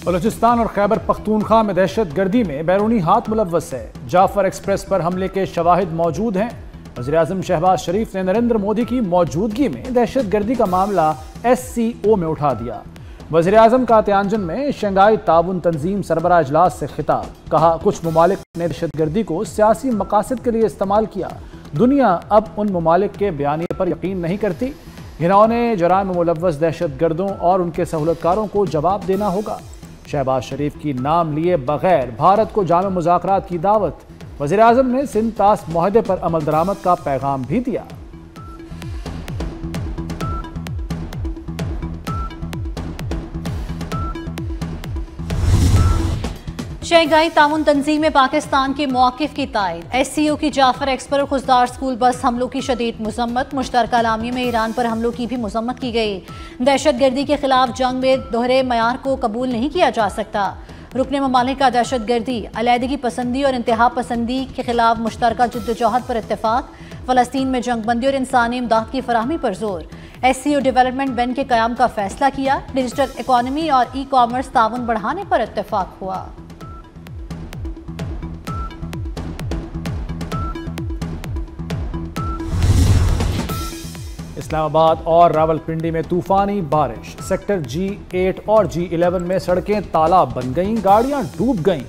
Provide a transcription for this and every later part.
बलूचिस्तान और खैबर पख्तूनख्वा में दहशत गर्दी में बैरूनी हाथ मुलव्वस है। जाफर एक्सप्रेस पर हमले के शवाहिद मौजूद हैं। वज़ीर-ए-आज़म शहबाज शरीफ ने नरेंद्र मोदी की मौजूदगी में दहशत गर्दी का मामला SCO में उठा दिया। वज़ीर-ए-आज़म का त्यानजन में शंघाई ताउन तंजीम सरबराह इजलास से खिताब, कहा कुछ ममालिक ने दहशत गर्दी को सियासी मकासद के लिए इस्तेमाल किया। दुनिया अब उन ममालिक के बयानिए पर यकीन नहीं करती। घिनौने जराइम में मुलव्वस दहशत गर्दों और उनके सहूलतकारों को जवाब देना होगा। शहबाज शरीफ की नाम लिए बगैर भारत को जामे मुज़ाकरात की दावत। वज़ीर-ए-आज़म ने सिंध तास मुआहदे पर अमल दरामद का पैगाम भी दिया। शंघाई ताउन तंजीम में पाकिस्तान के मौक़िफ़ की तायद। SCO की जाफर एक्सप्रेस और खुजदार स्कूल बस हमलों की शदीद मज़म्मत। मुश्तरका एलामिये में ईरान पर हमलों की भी मज़म्मत की गई। दहशत गर्दी के खिलाफ जंग में दोहरे मयार को कबूल नहीं किया जा सकता। रुकने ममालिक का दहशत गर्दी, अलहदगी पसंदी और इंतहा पसंदी के खिलाफ मुश्तरका जद्दोजहद पर इत्तेफाक। फ़लस्तीन में जंगबंदी और इंसानी इमदाद की फराहमी पर जोर। SCO डेवलपमेंट बैंक के क़याम का फैसला किया। डिजिटल इकॉनमी और ई-कॉमर्स ताउन बढ़ाने पर इत्तेफाक हुआ। इस्लामाबाद और रावलपिंडी में तूफानी बारिश। सेक्टर G8 और G11 में सड़कें तालाब बन गईं, गाड़ियां डूब गईं।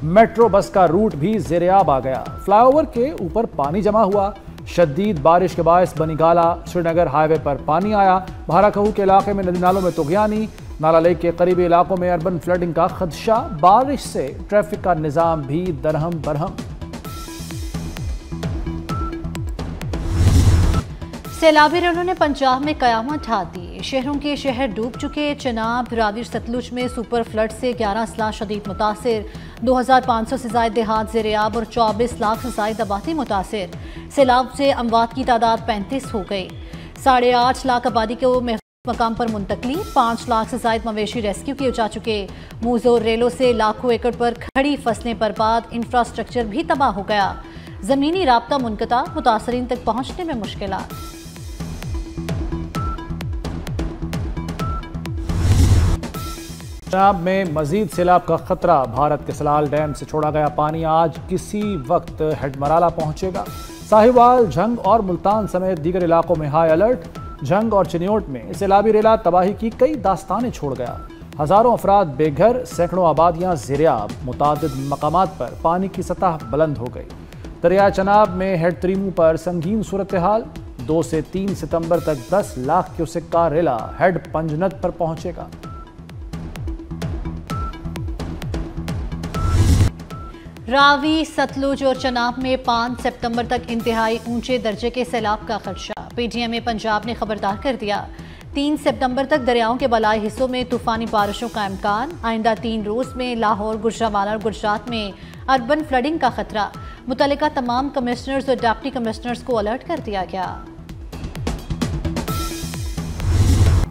मेट्रो बस का रूट भी ज़ेरे-आब आ गया। फ्लाईओवर के ऊपर पानी जमा हुआ। शदीद बारिश के बायस बनीगाला श्रीनगर हाईवे पर पानी आया। भाराकहू के इलाके में नदी नालों में तुग़यानी। नाला लेक के करीबी इलाकों में अर्बन फ्लडिंग का खदशा। बारिश से ट्रैफिक का निज़ाम भी दरहम बरहम। सैलाबी रेलों ने पंजाब में कयामत ढा दी। शहरों के शहर डूब चुके। चनाब, रावी, सतलुज में सुपर फ्लड से 11 अजला शदीद मुतासिर। 2500 से ज़ायद देहात ज़ेरे-आब और 24 लाख से ज़ायद आबादी मुतासिर। सैलाब से अमवात की तादाद 35 हो गई। 8.5 लाख आबादी को मकाम पर मुंतकली। 5 लाख से ज़ायद मवेशी रेस्क्यू किए जा चुके। मूजोर रेलों से लाखों एकड़ पर खड़ी फसलें बर्बाद। इंफ्रास्ट्रक्चर भी तबाह हो गया। ज़मीनी राब्ता मुनक़ता, मुतासरीन तक पहुँचने में मुश्किलात। पंजाब में मजीद सैलाब का खतरा। भारत के सलाल डैम से छोड़ा गया पानी आज किसी वक्त हेडमराला पहुंचेगा। साहिवाल, झंग और मुल्तान समेत दीगर इलाकों में हाई अलर्ट। झंग और चिन्योट में सैलाबी रेला तबाही की कई दास्तानें छोड़ गया। हजारों अफराद बेघर, सैकड़ों आबादियां ज़ेरे-आब। मुतादिद मकामात पर पानी की सतह बुलंद हो गई। दरिया चनाब में हेड त्रीमू पर संगीन सूरत हाल। 2 से 3 सितंबर तक 10 लाख क्यूसेक का रेला हेड पंजनत पर पहुंचेगा। रावी, सतलुज और चनाब में 5 सितंबर तक इंतहाई ऊंचे दर्जे के सैलाब का खदशा। PTM पंजाब ने खबरदार कर दिया। 3 सितंबर तक दरियाओं के बलाई हिस्सों में तूफानी बारिशों का इम्कान। आइंदा 3 रोज में लाहौर, गुजरांवाला और गुजरात में अर्बन फ्लडिंग का खतरा। मुतल्लिका तमाम कमिश्नर्स और डिप्टी कमिश्नर्स को अलर्ट कर दिया गया।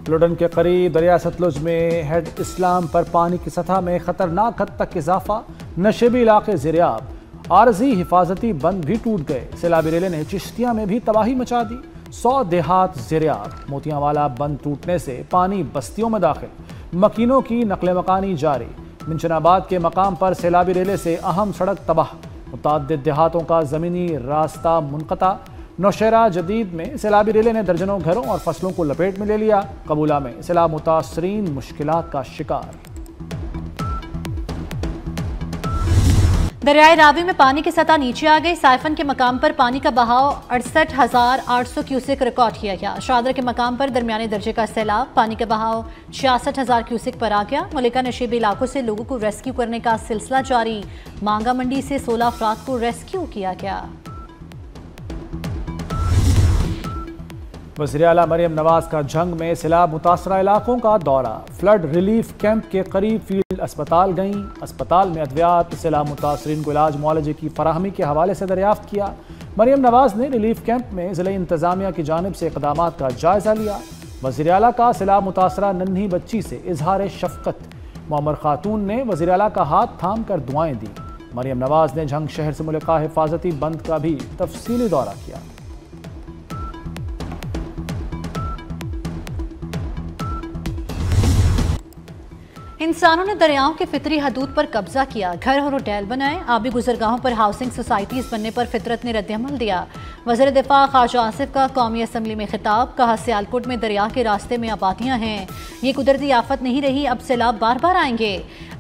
लुडन के करीब दरिया सतलुज में हेड इस्लाम पर पानी की सतह में खतरनाक हद तक इजाफा। नशेबी इलाके ज़ेरे-आब। आरजी हिफाजती बंद भी टूट गए। सैलाबी रेले ने चिश्तिया में भी तबाही मचा दी। 100 देहात ज़ेरे-आब। मोतियांवाला बंद टूटने से पानी बस्तियों में दाखिल। मकीनों की नकले मकानी जारी। मिंचनाबाद के मकाम पर सैलाबी रेले से अहम सड़क तबाह। मुताद्दिद देहातों का ज़मीनी रास्ता मुनक़ता। नौशहरा जदीद में सैलाबी रेले ने दर्जनों घरों और फसलों को लपेट में ले लिया। कबूला में सैलाब मुतासरीन मुश्किलात का शिकार। दरियाए रावी में पानी की सतह नीचे आ गई। साइफन के मकाम पर पानी का बहाव 68,800 क्यूसेक रिकॉर्ड किया गया। शादर के मकाम पर दरमियाने दर्जे का सैलाब। पानी का बहाव 66,000 क्यूसेक पर आ गया। मलिका नशीबी इलाकों से लोगों को रेस्क्यू करने का सिलसिला जारी। मांगा मंडी से 16 अफराद को रेस्क्यू किया गया। वज़ीर आला मरियम नवाज का झंग में सैलाब मुतासरा इलाकों का दौरा। फ्लड रिलीफ कैंप के करीब फील्ड अस्पताल गईं। अस्पताल में अद्वियात सैलाब मुतासरीन को इलाज मुआलजे की फराहमी के हवाले से दरियाफ्त किया। मरियम नवाज ने रिलीफ कैंप में ज़िला इंतजामिया की जानिब से इक़दामात का जायजा लिया। वज़ीर आला का सैलाब मुतासरा नन्ही बच्ची से इजहार शफ़क़त। मोमर खातून ने वज़ीर आला का हाथ थाम कर दुआएं दी। मरियम नवाज ने झंग शहर से मुल्का हिफाजती बंद का भी तफसीली दौरा किया। इंसानों ने दरियाओं की फितरी हदूद पर कब्जा किया, घर और होटल बनाए, आबी गुजरगाहों पर हाउसिंग सोसाइटीज बनने पर फितरत ने रद्दअमल दिया। वज़ीर दिफा ख्वाजा आसिफ का कौमी असम्बली में खिताब, कहा सियालकोट में दरिया के रास्ते में आबादियां हैं, ये कुदरती आफत नहीं रही, अब सैलाब बार बार आएंगे।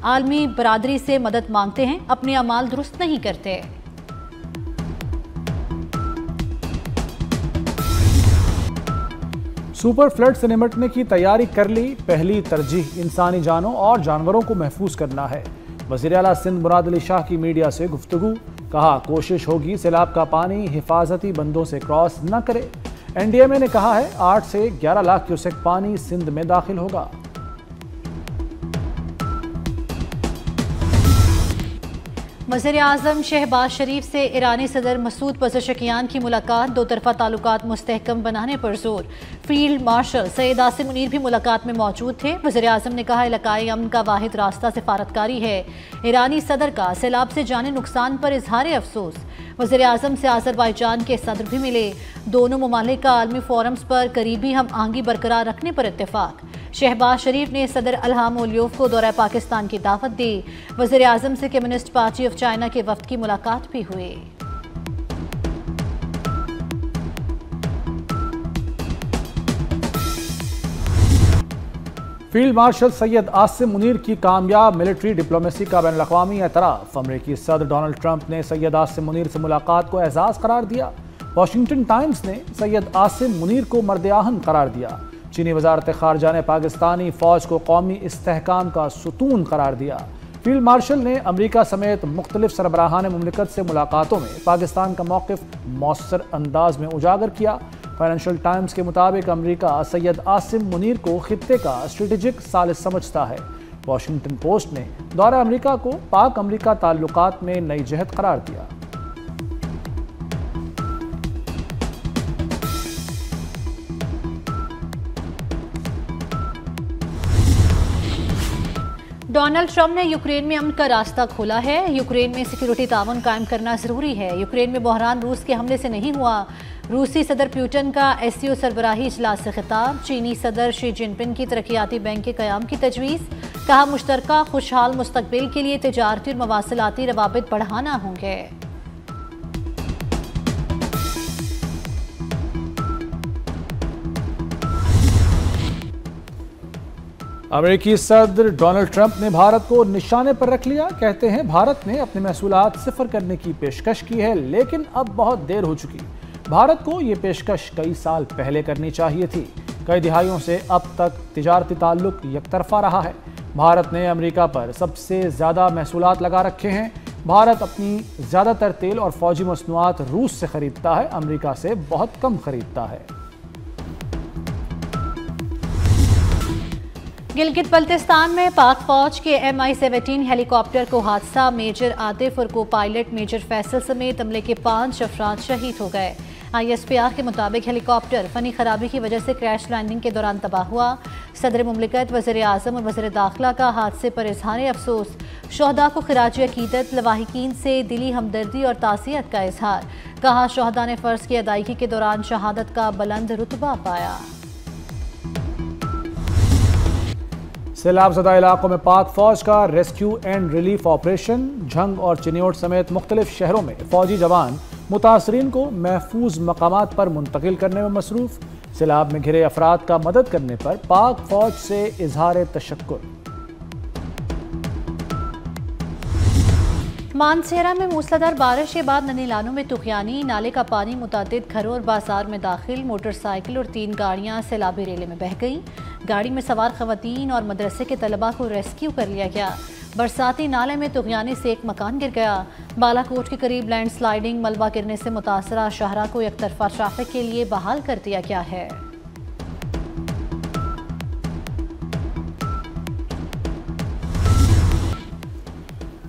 आलमी बरादरी से मदद मांगते हैं, अपने अमाल दुरुस्त नहीं करते। सुपर फ्लड से निपटने की तैयारी कर ली, पहली तरजीह इंसानी जानों और जानवरों को महफूज करना है। वज़ीर आला सिंध मुराद अली शाह की मीडिया से गुफ्तगू, कहा कोशिश होगी सैलाब का पानी हिफाजती बंदों से क्रॉस न करे। NDMA ने कहा है 8 से 11 लाख क्यूसेक पानी सिंध में दाखिल होगा। वज़ीर आज़म शहबाज शरीफ से ईरानी सदर मसूद पज़ेशकियान की मुलाकात, दो तरफा ताल्लुकात मुस्तहकम बनाने पर जोर। फील्ड मार्शल सैयद आसिम मुनीर भी मुलाकात में मौजूद थे। वज़ीर आज़म ने कहा इलाकाई अमन का वाहिद रास्ता सिफारतकारी है। ईरानी सदर का सैलाब से जाने नुकसान पर इजहार अफसोस। वज़ीर आज़म से आज़रबाईजान के सदर भी मिले, दोनों ममालिक का आलमी फोरम्स पर करीबी हम आहंगी बरकरार रखने पर इत्तेफाक। शहबाज शरीफ ने सदर इल्हाम अलियव को दौरा पाकिस्तान की दावत दी। वज़ीर आज़म से कम्युनिस्ट पार्टी ऑफ चाइना के वफ्द की मुलाकात भी हुई। फील्ड मार्शल सैयद आसिम मुनीर की कामयाब मिलिट्री डिप्लोमेसी का बैनुल अक़वामी एतराफ़। अमरीकी सदर डोनाल्ड ट्रंप ने सैयद आसिम मुनीर से मुलाकात को एजाज़ करार दिया। वॉशिंगटन टाइम्स ने सैयद आसिम मुनीर को मर्द-ए-आहन करार दिया। चीनी वज़ारत ख़ारजा ने पाकिस्तानी फ़ौज को कौमी इस्तेहकाम का सुतून करार दिया। फील्ड मार्शल ने अमरीका समेत मुख्तलिफ सरबराहान मुमलिकत से मुलाकातों में पाकिस्तान का मौक़िफ़ मौसर अंदाज में उजागर किया। फाइनेंशियल टाइम्स के मुताबिक अमरीका सैयद आसिम मुनीर को खित्ते का स्ट्रेटेजिक सालिस समझता है। वॉशिंगटन पोस्ट ने दौरा अमरीका को पाक अमरीका ताल्लुकात में नई जहत करार दिया। डोनाल्ड ट्रंप ने यूक्रेन में अमन का रास्ता खोला है। यूक्रेन में सिक्योरिटी ताउन कायम करना जरूरी है। यूक्रेन में बहरान रूस के हमले से नहीं हुआ। रूसी सदर पुतिन का SCO सरबराही इजलास से खिताब। चीनी सदर शी जिनपिंग की तरक्याती बैंक के क़याम की तजवीज़, कहा मुश्तरका खुशहाल मुस्तकबिल के लिए तिजारती और मवासिलाती रवाबित बढ़ाना होंगे। अमेरिकी सदर डोनाल्ड ट्रंप ने भारत को निशाने पर रख लिया। कहते हैं भारत ने अपने महसूलात सिफर करने की पेशकश की है, लेकिन अब बहुत देर हो चुकी। भारत को ये पेशकश कई साल पहले करनी चाहिए थी। कई दिहाइयों से अब तक तिजारती ताल्लुक यकतरफा रहा है। भारत ने अमेरिका पर सबसे ज़्यादा महसूलात लगा रखे हैं। भारत अपनी ज़्यादातर तेल और फौजी मसनूआत रूस से ख़रीदता है, अमेरिका से बहुत कम ख़रीदता है। गिलगित बल्तिस्तान में पाक फौज के MI-17 हेलीकॉप्टर को हादसा, मेजर आतिफ और को पायलट मेजर फैसल समेत अमले के 5 अफराद शहीद हो गए। ISPR के मुताबिक हेलीकॉप्टर फनी खराबी की वजह से क्रैश लैंडिंग के दौरान तबाह हुआ। सदर मुमलिकत, वज़ीर आज़म और वज़ीर दाखिला का हादसे पर इजहार अफसोस। शोहदा को खिराज अकीदत, लवाहिकीन से दिली हमदर्दी और तासियत का इजहार। कहा शोहदा ने फ़र्ज की अदायगी के दौरान शहादत का बुलंद रुतबा पाया। सैलाब ज़दा इलाकों में पाक फौज का rescue and relief operation. Jhang और चिन्योट समेत मुख्तलिफ शहरों में फौजी जवान मुतासरीन को महफूज मकामात पर मुंतकिल करने में मसरूफ। सैलाब में घिरे अफराद का मदद करने पर पाक फौज से इजहार तशक्कुर। मानसेरा में मूसलाधार बारिश के बाद ननीलानों में तुगयानी, नाले का पानी मुतादिद घरों और बाजार में दाखिल। मोटरसाइकिल और 3 गाड़ियां सैलाबी रेले में बह गईं। गाड़ी में सवार खवातीन और मदरसे के तलबा को रेस्क्यू कर लिया गया। बरसाती नाले में तुगयानी से एक मकान गिर गया। बालाकोट के करीब लैंड स्लाइडिंग, मलबा गिरने से मुतासरा शाहरा को एक तरफा ट्रैफिक के लिए बहाल कर दिया गया है।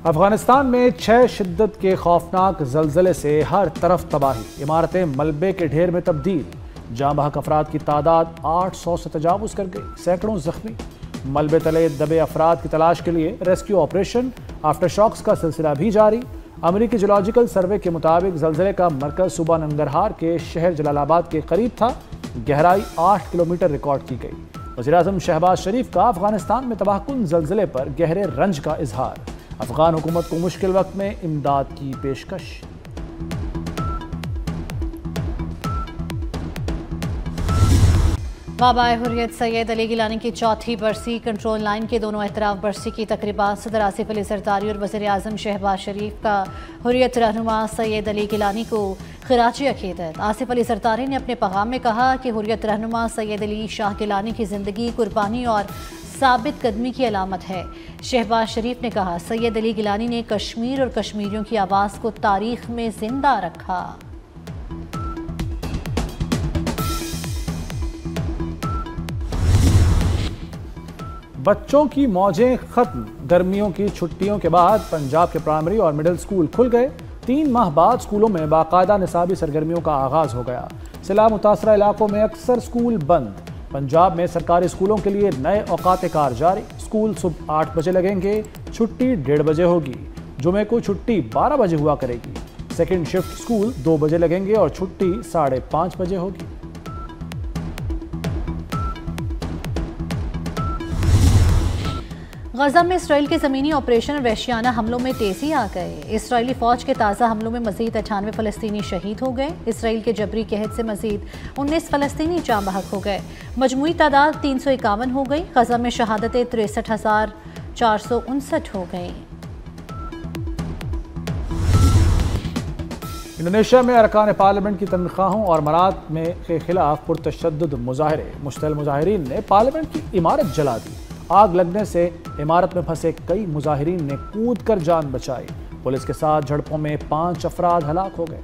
अफगानिस्तान में 6 शिद्दत के खौफनाक जलजले से हर तरफ तबाही। इमारतें मलबे के ढेर में तब्दील। जाँ बहक अफराद की तादाद 800 से तजावुज़ कर गई, सैकड़ों जख्मी। मलबे तले दबे अफराद की तलाश के लिए रेस्क्यू ऑपरेशन, आफ्टर शॉक्स का सिलसिला भी जारी। अमरीकी जियोलॉजिकल सर्वे के मुताबिक जलजले का मरकज़ सूबा नंगरहार के शहर जलालाबाद के करीब था। गहराई 8 किलोमीटर रिकॉर्ड की गई। वज़ीर-ए-आज़म शहबाज शरीफ का अफगानिस्तान में तबाहकुन ज़लज़ले पर गहरे रंज का इजहार। अफगान हुकूमत को मुश्किल वक्त में इमदाद की पेशकश। बाबाए हुर्रियत सैयद अली गिलानी की चौथी बरसी कंट्रोल लाइन के दोनों एतराफ़ बरसी की तकरीबात सदर आसिफ अली ज़रदारी और वज़ीर-ए-आज़म शहबाज शरीफ का हुर्रियत रहनुमा सैयद अली गिलानी को खिराजी अक़ीदत। आसिफ अली ज़रदारी ने अपने पैगाम में कहा कि हुर्रियत रहनुमा सैयद अली शाह गिलानी की ज़िंदगी कुर्बानी और साबित कदमी की अलामत है। शहबाज शरीफ ने कहा, सैयद अली गिलानी ने कश्मीर और कश्मीरियों की आवाज़ को तारीख में जिंदा रखा। बच्चों की मौजें खत्म। गर्मियों की छुट्टियों के बाद पंजाब के प्राइमरी और मिडिल स्कूल खुल गए। 3 माह बाद स्कूलों में बाकायदा निसाबी सरगर्मियों का आगाज हो गया। सैलाब मुतासरा इलाकों में अक्सर स्कूल बंद। पंजाब में सरकारी स्कूलों के लिए नए औकात कार जारी। स्कूल सुबह 8 बजे लगेंगे, छुट्टी 1:30 बजे होगी। जुमे को छुट्टी 12 बजे हुआ करेगी। सेकेंड शिफ्ट स्कूल 2 बजे लगेंगे और छुट्टी 5:30 बजे होगी। गजा में इसराइल के ज़मीनी ऑपरेशन और वहशियाना हमलों में तेज़ी आ गए। इसराइली फ़ौज के ताज़ा हमलों में मज़ीद 98 फ़लस्तीनी शहीद हो गए। इसराइल के जबरी कहत से मज़ीद 19 फ़लस्तीनी जाँ बहक हो गए। मजमूई तादाद 351 हो गई। गजा में शहादतें 63,459 हो गई। इंडोनेशिया में अरकान पार्लियामेंट की तनख्वाहों और मराद में के खिलाफ पुरतशद्दुद मुजाहरे। मुश्तल मुजाहिरीन ने पार्लियामेंट की इमारत जला दी। आग लगने से इमारत में फंसे कई मुजाहिरीन ने कूद कर जान बचाई। पुलिस के साथ झड़पों में 5 अफराद हलाक हो गए।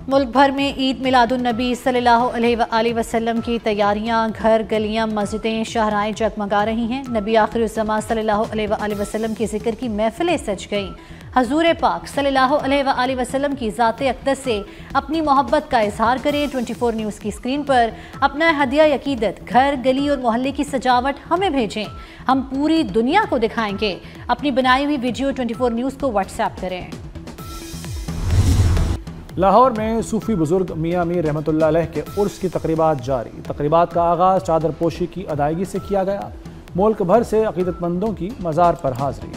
मुल्क भर में ईद मिलादुन्नबी सल्लल्लाहु अलैहि वसल्लम की तैयारियां, घर, गलियां, मस्जिदें, शाहराएं जगमगा रही हैं। नबी आखिरुज़्ज़मा सल्लल्लाहु अलैहि वसल्लम की जिक्र की महफिलें सज गईं। हजूर पाक सल्लल्लाहु अलैहि वसल्लम की ज़ाते अक़दस से अपनी मोहब्बत का इजहार करें। 24 न्यूज़ की स्क्रीन पर अपना हदिया अक़ीदत, घर, गली और मोहल्ले की सजावट हमें भेजें। हम पूरी दुनिया को दिखाएंगे। अपनी बनाई हुई वीडियो 24 न्यूज़ को व्हाट्सएप करें। लाहौर में सूफी बुजुर्ग मियाँ मीर रहमतुल्लाह अलैह के उर्स की तकरीबात जारी। तकरीबात का आगाज़ चादर पोशी की अदायगी से किया गया। मुल्क भर से अक़ीदतमंदों की मज़ार पर हाज़री।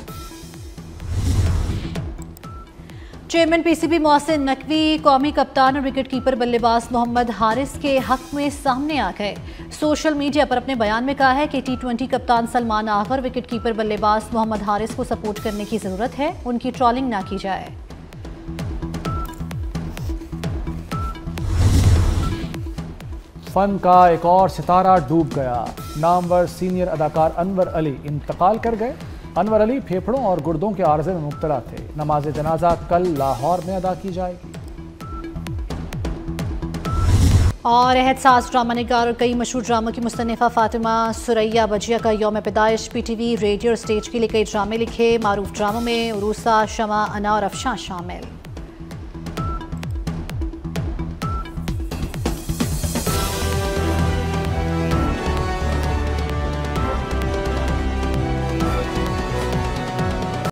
चेयरमैन पीसीबी मोहसिन नकवी कौमी कप्तान और विकेट कीपर बल्लेबाज मोहम्मद हारिस के हक में सामने आ गए। सोशल मीडिया पर अपने बयान में कहा है कि T20 कप्तान सलमान आगर विकेट कीपर बल्लेबाज मोहम्मद हारिस को सपोर्ट करने की जरूरत है, उनकी ट्रोलिंग ना की जाए। फन का एक और सितारा डूब गया। नामवर सीनियर अदाकार अनवर अली इंतकाल कर गए। अनवर अली फेफड़ों और गुर्दों के आर्जे में मुब्तला थे। नमाज जनाजा कल लाहौर में अदा की जाएगी। और एहसास ड्रामा निगार और कई मशहूर ड्रामों की मुस्तनिफ़ा फातिमा सुरैया बजिया का यौम पैदाइश। PTV रेडियो और स्टेज के लिए कई ड्रामे लिखे। मारूफ ड्रामों में उरूसा, शमा, अना और अफशां शामिल।